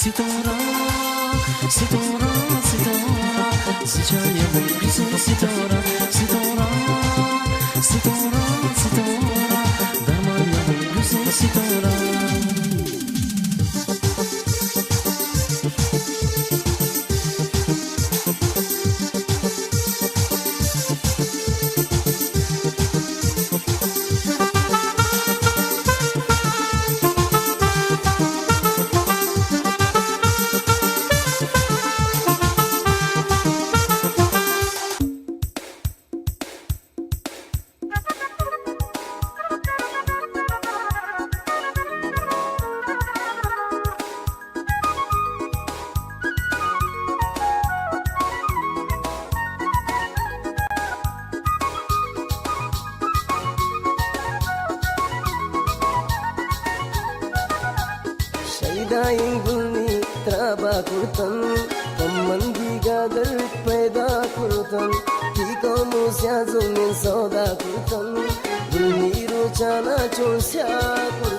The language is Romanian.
Sitora, Sitora, Sitora, Siciliana Monpisa, Sitora, Sitora, Sitora, Sitora, Damania Monpisa, Sitora. Daingulni traba kurtan Pamandi gadal paida kurtan Tiko musya zungin soda kurtan Gulni rochana chonsya kurtan